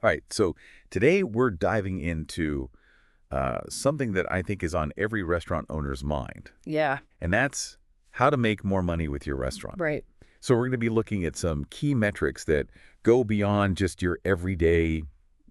All right, so today we're diving into something that I think is on every restaurant owner's mind, Yeah, and that's how to make more money with your restaurant. right. So we're going to be looking at some key metrics that go beyond just your everyday,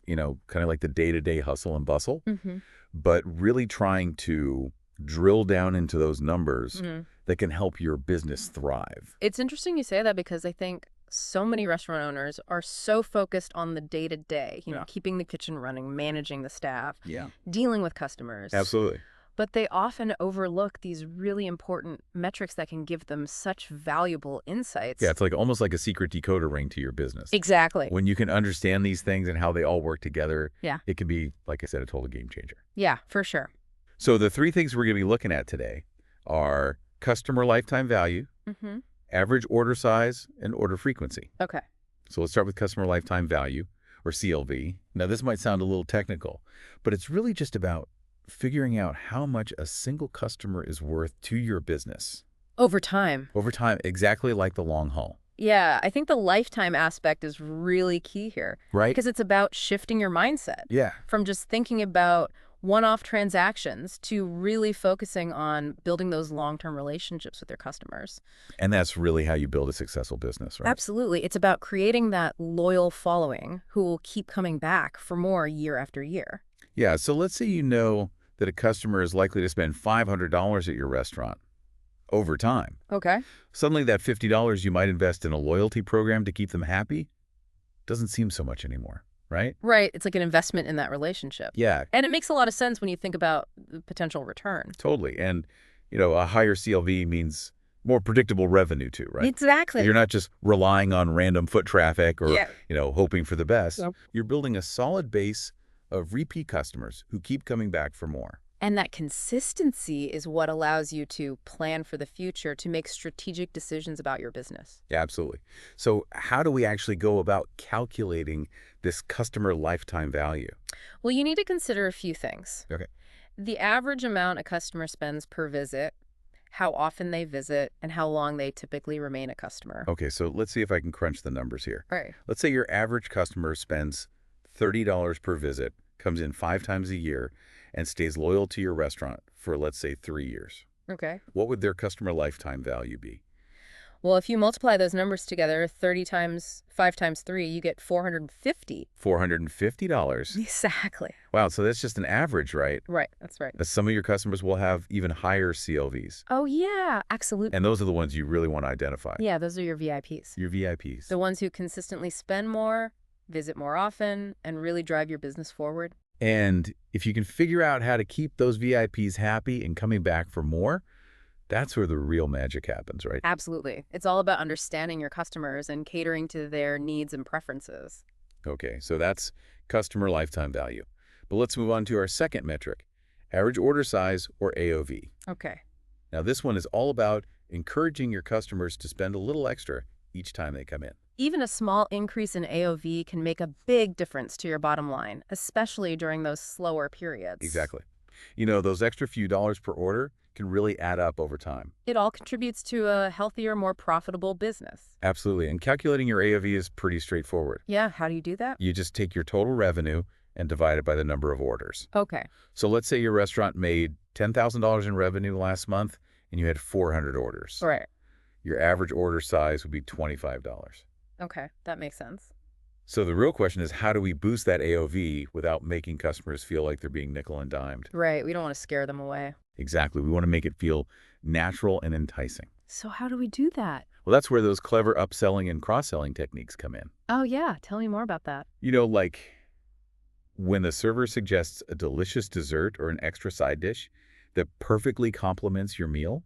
kind of like the day-to-day hustle and bustle, hmm but really trying to drill down into those numbers hmm that can help your business thrive. It's interesting you say that because I think so many restaurant owners are so focused on the day to day, Yeah. keeping the kitchen running, managing the staff, Yeah, dealing with customers. absolutely. But they often overlook these really important metrics that can give them such valuable Yeah, insights. it's like almost like a secret decoder ring to your business. Exactly. When you can understand these things and how they all work together, Yeah. it can be, like I said, a total game changer. Yeah, for sure. So the three things we're going to be looking at today are customer lifetime value, hmm average order size, and order frequency. Okay. So let's start with customer lifetime value, or CLV. Now, this might sound a little technical, but it's really just about figuring out how much a single customer is worth to your business Over time. over time, exactly like the long haul, Yeah, I think the lifetime aspect is really key here right? because it's about shifting your mindset Yeah. from just thinking about one-off transactions to really focusing on building those long-term relationships with your customers. And that's really how you build a successful business, right? Absolutely. It's about creating that loyal following who will keep coming back for more year after year. Yeah, so let's say you know that a customer is likely to spend $500 at your restaurant over time. Okay. Suddenly that $50 you might invest in a loyalty program to keep them happy doesn't seem so much anymore, right? Right. It's like an investment in that relationship. Yeah, And it makes a lot of sense when you think about the potential return. totally. And, a higher CLV means more predictable revenue too, right? Exactly. You're not just relying on random foot traffic or, Yeah. hoping for the best. Yep. You're building a solid base of repeat customers who keep coming back for more. And that consistency is what allows you to plan for the future, to make strategic decisions about your business. Yeah, absolutely. So how do we actually go about calculating this customer lifetime value? Well, you need to consider a few things. Okay. The average amount a customer spends per visit, how often they visit, and how long they typically remain a customer. Okay, so let's see if I can crunch the numbers here. Right. Let's say your average customer spends $30 per visit, comes in 5 times a year, and stays loyal to your restaurant for, let's say, 3 years. Okay. What would their customer lifetime value be? Well, if you multiply those numbers together, 30 times 5 times 3, you get 450. $450. Exactly. Wow, so that's just an average, right? Right. That's right. Some of your customers will have even higher CLVs, Oh, yeah. Absolutely. and those are the ones you really want to identify. Yeah, those are your VIPs. Your VIPs. The ones who consistently spend more, visit more often, and really drive your business forward. And if you can figure out how to keep those VIPs happy and coming back for more, that's where the real magic happens, right? Absolutely. It's all about understanding your customers and catering to their needs and preferences. Okay, so that's customer lifetime value. But let's move on to our second metric, average order size, or AOV. Okay. Now, this one is all about encouraging your customers to spend a little extra each time they come in. Even a small increase in AOV can make a big difference to your bottom line, especially during those slower periods. Exactly. Those extra few dollars per order can really add up over time. It all contributes to a healthier, more profitable business. Absolutely. And calculating your AOV is pretty straightforward. Yeah, how do you do that? You just take your total revenue and divide it by the number of orders. Okay. So let's say your restaurant made $10,000 in revenue last month and you had 400 orders. All right. Your average order size would be $25. Okay, that makes sense. So the real question is, how do we boost that AOV without making customers feel like they're being nickel and dimed? Right, we don't want to scare them away. Exactly. We want to make it feel natural and enticing. So how do we do that? Well, that's where those clever upselling and cross-selling techniques come in. Oh, yeah, tell me more about that. Like when the server suggests a delicious dessert or an extra side dish that perfectly complements your meal.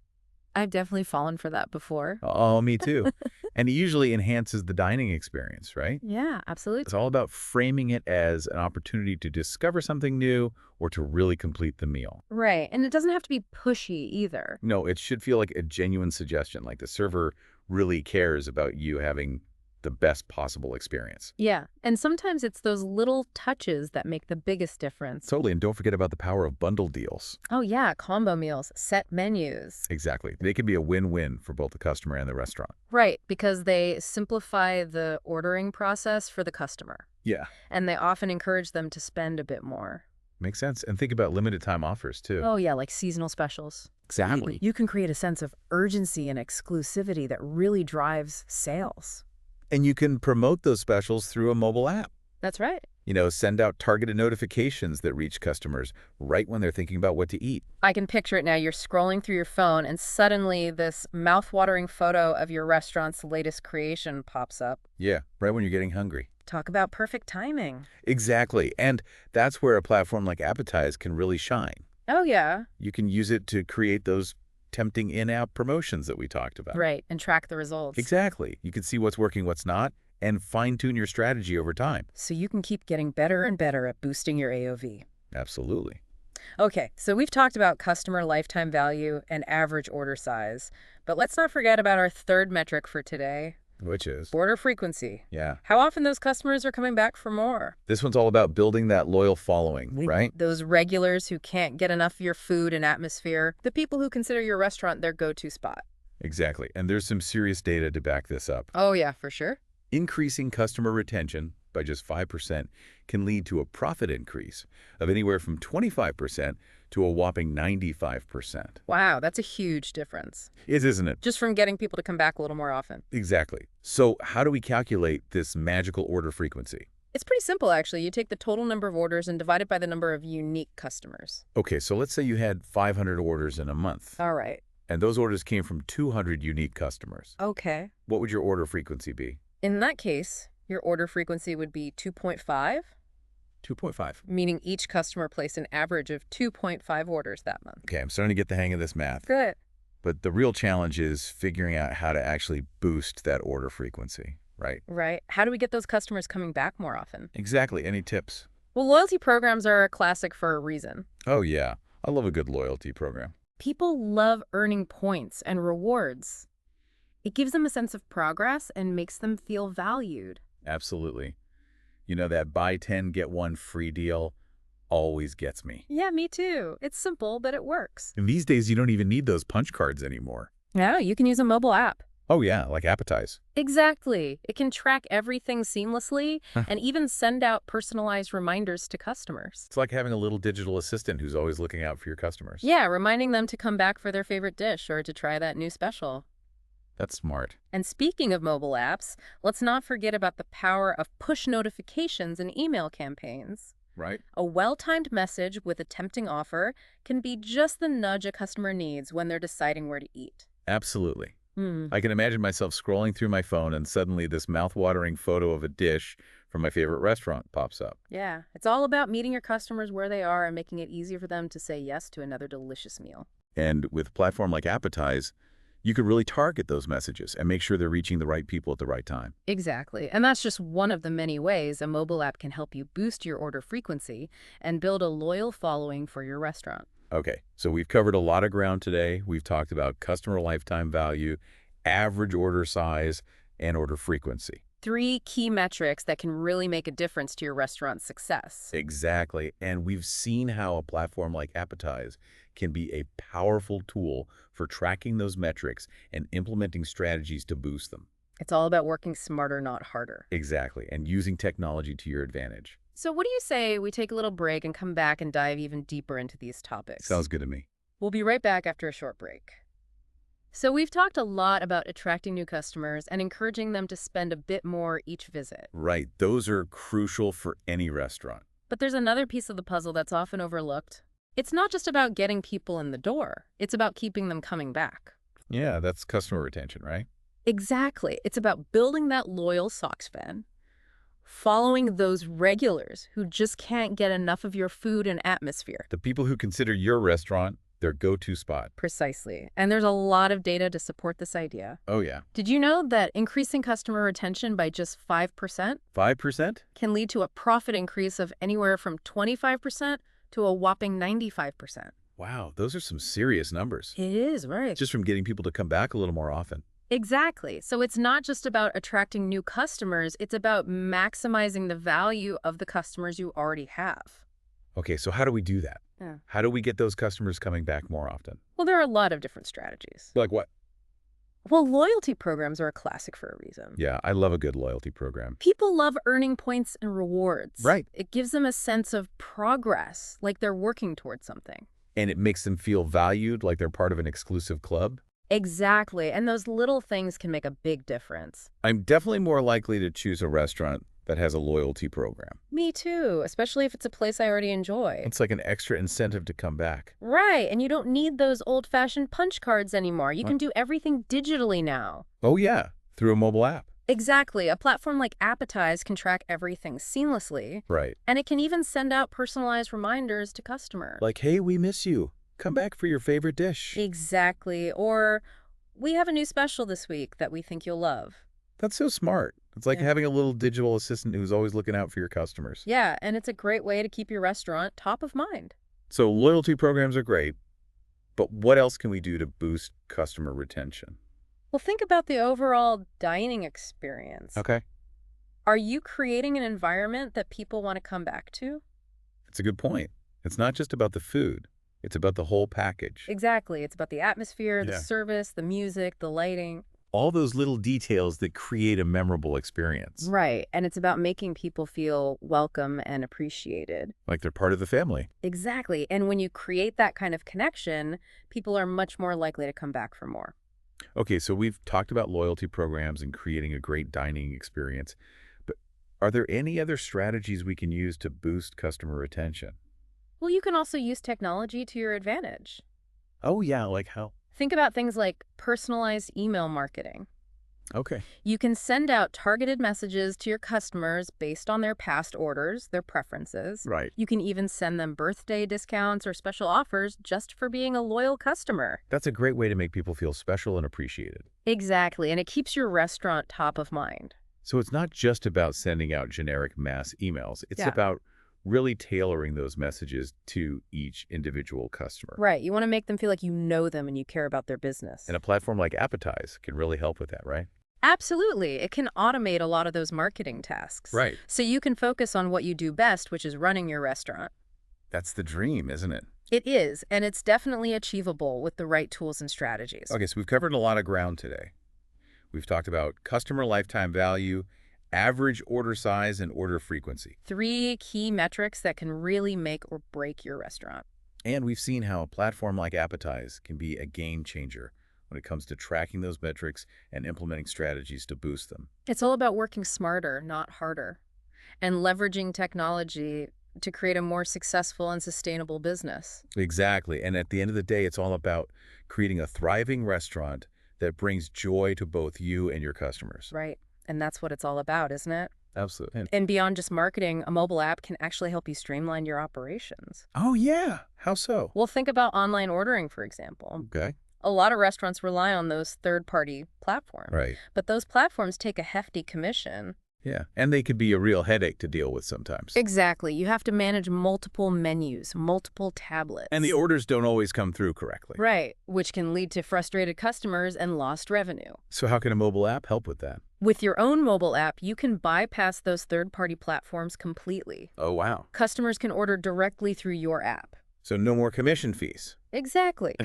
I've definitely fallen for that before. Oh, me too. And it usually enhances the dining experience, right? Yeah, It's absolutely. all about framing it as an opportunity to discover something new or to really complete the meal. Right, and it doesn't have to be pushy either. No, it should feel like a genuine suggestion, like the server really cares about you having the best possible experience. Yeah, and sometimes it's those little touches that make the biggest difference. Totally, and don't forget about the power of bundle deals. Oh yeah, combo meals, set menus. Exactly. They can be a win-win for both the customer and the restaurant. Right, because they simplify the ordering process for the customer, Yeah. and they often encourage them to spend a bit more. Makes sense. And think about limited time offers too. Oh yeah, like seasonal specials. Exactly. You can create a sense of urgency and exclusivity that really drives sales. And you can promote those specials through a mobile app. That's right. Send out targeted notifications that reach customers right when they're thinking about what to eat. I can picture it now. You're scrolling through your phone, and suddenly this mouth-watering photo of your restaurant's latest creation pops up. Yeah, right when you're getting hungry. Talk about perfect timing. Exactly. And that's where a platform like Appetize can really shine. Oh, yeah. You can use it to create those tempting in-app promotions that we talked about. Right, and track the results. Exactly. You can see what's working, what's not, and fine-tune your strategy over time. So you can keep getting better and better at boosting your AOV. Absolutely. Okay, so we've talked about customer lifetime value and average order size, but let's not forget about our third metric for today, Which is? order frequency. Yeah. How often those customers are coming back for more. This one's all about building that loyal following, right? Those regulars who can't get enough of your food and atmosphere, the people who consider your restaurant their go-to spot. Exactly. And there's some serious data to back this up. Oh yeah, for sure. Increasing customer retention by just 5% can lead to a profit increase of anywhere from 25% to a whopping 95%. Wow, that's a huge difference. Isn't it? Just from getting people to come back a little more often. Exactly. So how do we calculate this magical order frequency? It's pretty simple, actually. You take the total number of orders and divide it by the number of unique customers. Okay, so let's say you had 500 orders in a month, All right. and those orders came from 200 unique customers. Okay. What would your order frequency be? In that case, your order frequency would be 2.5, 2.5. meaning each customer placed an average of 2.5 orders that month. Okay, I'm starting to get the hang of this math. Good. But the real challenge is figuring out how to actually boost that order frequency, right? Right. How do we get those customers coming back more often? Exactly. Any tips? Well, loyalty programs are a classic for a reason. Oh, yeah. I love a good loyalty program. People love earning points and rewards. It gives them a sense of progress and makes them feel valued. Absolutely. That buy 10, get 1 free deal always gets me. Yeah, me too. It's simple, but it works. And these days, you don't even need those punch cards anymore. Yeah, you can use a mobile app. Oh, yeah, like Appetize. Exactly. It can track everything seamlessly and even send out personalized reminders to customers. It's like having a little digital assistant who's always looking out for your customers. Yeah, reminding them to come back for their favorite dish or to try that new special. That's smart. And speaking of mobile apps, let's not forget about the power of push notifications and email campaigns. Right? A well-timed message with a tempting offer can be just the nudge a customer needs when they're deciding where to eat. Absolutely. I can imagine myself scrolling through my phone and suddenly this mouth-watering photo of a dish from my favorite restaurant pops up. Yeah, it's all about meeting your customers where they are and making it easier for them to say yes to another delicious meal. And with a platform like Appetize, you could really target those messages and make sure they're reaching the right people at the right time. Exactly. And that's just one of the many ways a mobile app can help you boost your order frequency and build a loyal following for your restaurant. Okay, so we've covered a lot of ground today. We've talked about customer lifetime value, average order size, and order frequency. 3 key metrics that can really make a difference to your restaurant's success. Exactly. And we've seen how a platform like Appetize can be a powerful tool for tracking those metrics and implementing strategies to boost them. It's all about working smarter, not harder. Exactly. And using technology to your advantage. So what do you say we take a little break and come back and dive even deeper into these topics? Sounds good to me. We'll be right back after a short break. So we've talked a lot about attracting new customers and encouraging them to spend a bit more each visit. Right. Those are crucial for any restaurant. But there's another piece of the puzzle that's often overlooked. It's not just about getting people in the door. It's about keeping them coming back. Yeah, that's customer retention, right? Exactly. It's about building that loyal Sox fan, following those regulars who just can't get enough of your food and atmosphere. The people who consider your restaurant their go-to spot. Precisely. And there's a lot of data to support this idea. Oh, yeah. Did you know that increasing customer retention by just 5% 5%? can lead to a profit increase of anywhere from 25% to a whopping 95%? Wow, those are some serious numbers. It is, right? Just from getting people to come back a little more often. Exactly. So it's not just about attracting new customers, it's about maximizing the value of the customers you already have. Okay, so how do we do that? Yeah. How do we get those customers coming back more often? Well, there are a lot of different strategies. Like what? Well, loyalty programs are a classic for a reason. Yeah, I love a good loyalty program. People love earning points and rewards. Right. It gives them a sense of progress, like they're working towards something. And it makes them feel valued, like they're part of an exclusive club. Exactly. And those little things can make a big difference. I'm definitely more likely to choose a restaurant that has a loyalty program. Me too, especially if it's a place I already enjoy. It's like an extra incentive to come back. Right, and you don't need those old-fashioned punch cards anymore. You can do everything digitally now. Oh, yeah, through a mobile app. Exactly. A platform like Appetize can track everything seamlessly, Right. and it can even send out personalized reminders to customers. Like, hey, we miss you. Come back for your favorite dish. Exactly. Or, we have a new special this week that we think you'll love. That's so smart. It's like Yeah. having a little digital assistant who's always looking out for your customers. Yeah, and it's a great way to keep your restaurant top of mind. So loyalty programs are great, but what else can we do to boost customer retention? Well, think about the overall dining experience. Okay. Are you creating an environment that people want to come back to? It's a good point. It's not just about the food. It's about the whole package. Exactly. It's about the atmosphere, the Yeah. service, the music, the lighting. All those little details that create a memorable experience. Right. And it's about making people feel welcome and appreciated. Like they're part of the family. Exactly. And when you create that kind of connection, people are much more likely to come back for more. Okay, so we've talked about loyalty programs and creating a great dining experience, but are there any other strategies we can use to boost customer retention? Well, you can also use technology to your advantage. Oh, yeah, like how? Think about things like personalized email marketing. Okay. You can send out targeted messages to your customers based on their past orders, their preferences. Right. You can even send them birthday discounts or special offers just for being a loyal customer. That's a great way to make people feel special and appreciated. Exactly, and it keeps your restaurant top of mind. So it's not just about sending out generic mass emails. It's Yeah. about really tailoring those messages to each individual customer. Right, you want to make them feel like you know them and you care about their business. And a platform like Appetize can really help with that, right? Absolutely, it can automate a lot of those marketing tasks. Right. So you can focus on what you do best, which is running your restaurant. That's the dream, isn't it? It is, and it's definitely achievable with the right tools and strategies. Okay, so we've covered a lot of ground today. We've talked about customer lifetime value, average order size, and order frequency. 3 key metrics that can really make or break your restaurant. And we've seen how a platform like Appetize can be a game changer when it comes to tracking those metrics and implementing strategies to boost them. It's all about working smarter, not harder, and leveraging technology to create a more successful and sustainable business. Exactly. And at the end of the day, it's all about creating a thriving restaurant that brings joy to both you and your customers. Right. And that's what it's all about, isn't it? Absolutely. And beyond just marketing, a mobile app can actually help you streamline your operations. Oh, yeah. How so? Well, think about online ordering, for example. Okay. A lot of restaurants rely on those third-party platforms. Right. But those platforms take a hefty commission. Yeah. And they could be a real headache to deal with sometimes. Exactly. You have to manage multiple menus, multiple tablets. And the orders don't always come through correctly. Right, which can lead to frustrated customers and lost revenue. So how can a mobile app help with that? With your own mobile app, you can bypass those third-party platforms completely. Oh, wow. Customers can order directly through your app. So no more commission fees. Exactly.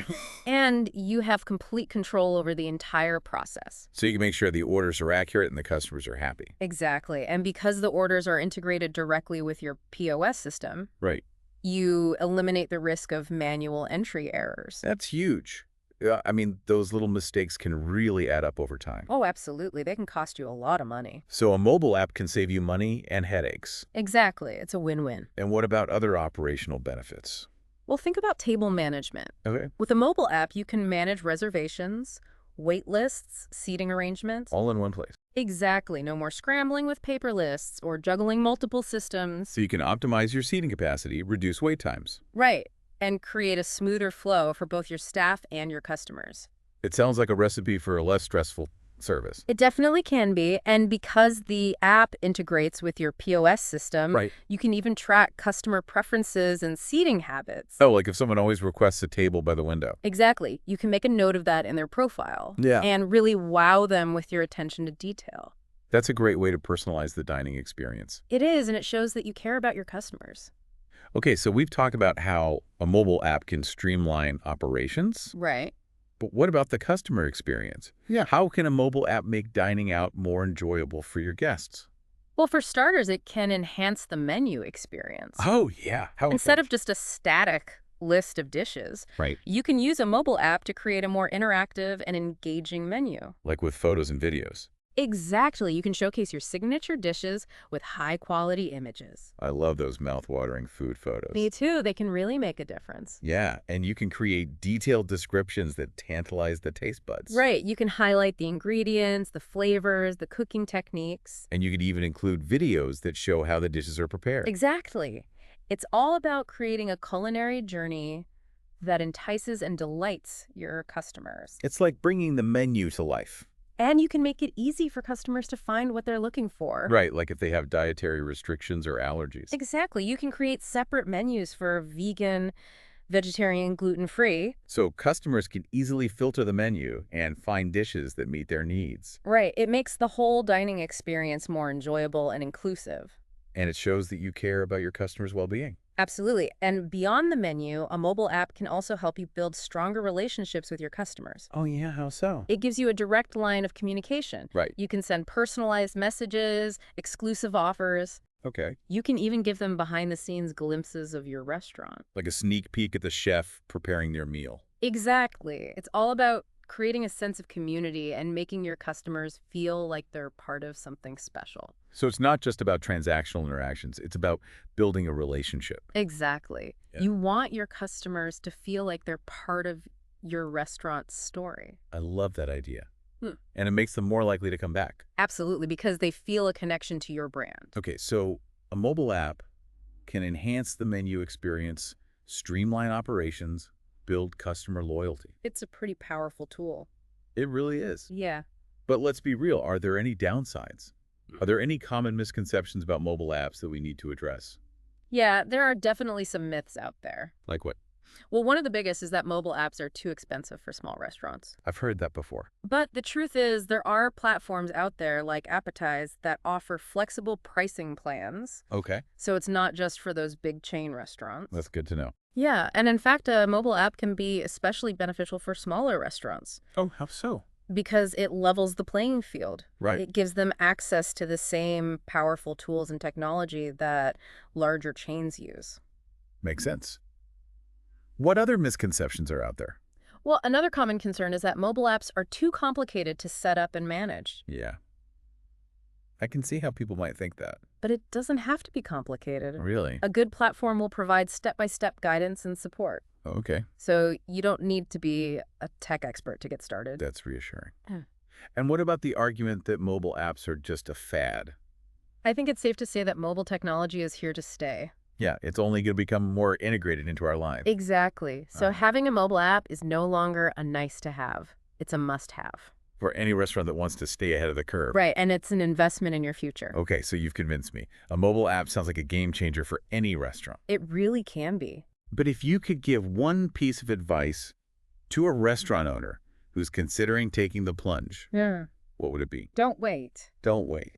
And you have complete control over the entire process. So you can make sure the orders are accurate and the customers are happy. Exactly. And because the orders are integrated directly with your POS system, Right. you eliminate the risk of manual entry errors. That's huge. I mean, those little mistakes can really add up over time. Oh, absolutely. They can cost you a lot of money. So a mobile app can save you money and headaches. Exactly. It's a win-win. And what about other operational benefits? Well, think about table management. Okay. With a mobile app, you can manage reservations, wait lists, seating arrangements. All in one place. Exactly. No more scrambling with paper lists or juggling multiple systems. So you can optimize your seating capacity, reduce wait times. Right. And create a smoother flow for both your staff and your customers. It sounds like a recipe for a less stressful service. It definitely can be, and because the app integrates with your POS system, Right. you can even track customer preferences and seating habits. Oh, like if someone always requests a table by the window. Exactly. You can make a note of that in their profile Yeah. and really wow them with your attention to detail. That's a great way to personalize the dining experience. It is, and it shows that you care about your customers. Okay, so we've talked about how a mobile app can streamline operations, Right. but what about the customer experience? Yeah. How can a mobile app make dining out more enjoyable for your guests? Well, for starters, it can enhance the menu experience. Oh, yeah. How it Instead goes. of just a static list of dishes, Right. you can use a mobile app to create a more interactive and engaging menu. Like with photos and videos. Exactly. You can showcase your signature dishes with high-quality images. I love those mouth-watering food photos. Me too. They can really make a difference. Yeah, and you can create detailed descriptions that tantalize the taste buds. Right. You can highlight the ingredients, the flavors, the cooking techniques. And you could even include videos that show how the dishes are prepared. Exactly. It's all about creating a culinary journey that entices and delights your customers. It's like bringing the menu to life. And you can make it easy for customers to find what they're looking for. Right, like if they have dietary restrictions or allergies. Exactly. You can create separate menus for vegan, vegetarian, gluten-free. So customers can easily filter the menu and find dishes that meet their needs. Right. It makes the whole dining experience more enjoyable and inclusive. And it shows that you care about your customers' well-being. Absolutely. And beyond the menu, a mobile app can also help you build stronger relationships with your customers. Oh, yeah, how so? It gives you a direct line of communication. Right. You can send personalized messages, exclusive offers. Okay. You can even give them behind-the-scenes glimpses of your restaurant. Like a sneak peek at the chef preparing their meal. Exactly. It's all about creating a sense of community and making your customers feel like they're part of something special. So it's not just about transactional interactions. It's about building a relationship. Exactly. Yeah. You want your customers to feel like they're part of your restaurant's story. I love that idea. Hmm. And it makes them more likely to come back. Absolutely, because they feel a connection to your brand. Okay, so a mobile app can enhance the menu experience, streamline operations, build customer loyalty. It's a pretty powerful tool. It really is. Yeah. But let's be real, are there any downsides? Are there any common misconceptions about mobile apps that we need to address? Yeah, there are definitely some myths out there. Like what? Well, one of the biggest is that mobile apps are too expensive for small restaurants. I've heard that before. But the truth is, there are platforms out there like Appetize that offer flexible pricing plans. Okay, So it's not just for those big chain restaurants. that's good to know. Yeah, and in fact, a mobile app can be especially beneficial for smaller restaurants Oh, how so? because it levels the playing field. Right. It gives them access to the same powerful tools and technology that larger chains use. Makes sense. What other misconceptions are out there? Well, another common concern is that mobile apps are too complicated to set up and manage. Yeah. I can see how people might think that. But it doesn't have to be complicated. Really? A good platform will provide step-by-step guidance and support. Okay, So you don't need to be a tech expert to get started. that's reassuring. Yeah. And what about the argument that mobile apps are just a fad? I think it's safe to say that mobile technology is here to stay. Yeah, it's only going to become more integrated into our lives. Exactly. So having a mobile app is no longer a nice to have. It's a must have. For any restaurant that wants to stay ahead of the curve. Right, and it's an investment in your future. Okay, so you've convinced me. A mobile app sounds like a game changer for any restaurant. It really can be. But if you could give one piece of advice to a restaurant owner who's considering taking the plunge, Yeah. what would it be? Don't wait. Don't wait.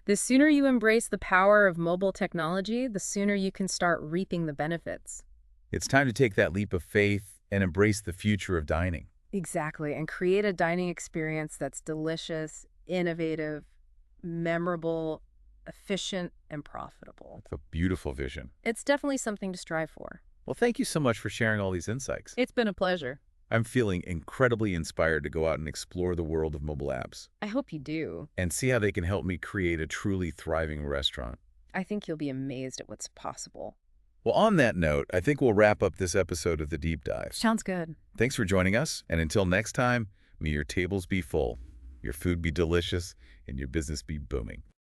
The sooner you embrace the power of mobile technology, the sooner you can start reaping the benefits. It's time to take that leap of faith and embrace the future of dining. Exactly, and create a dining experience that's delicious, innovative, memorable, efficient, and profitable. It's a beautiful vision. It's definitely something to strive for. Well, thank you so much for sharing all these insights. It's been a pleasure. I'm feeling incredibly inspired to go out and explore the world of mobile apps I hope you do. and see how they can help me create a truly thriving restaurant. I think you'll be amazed at what's possible. Well, on that note, I think we'll wrap up this episode of The Deep Dive. Sounds good. Thanks for joining us, and until next time, may your tables be full, your food be delicious, and your business be booming.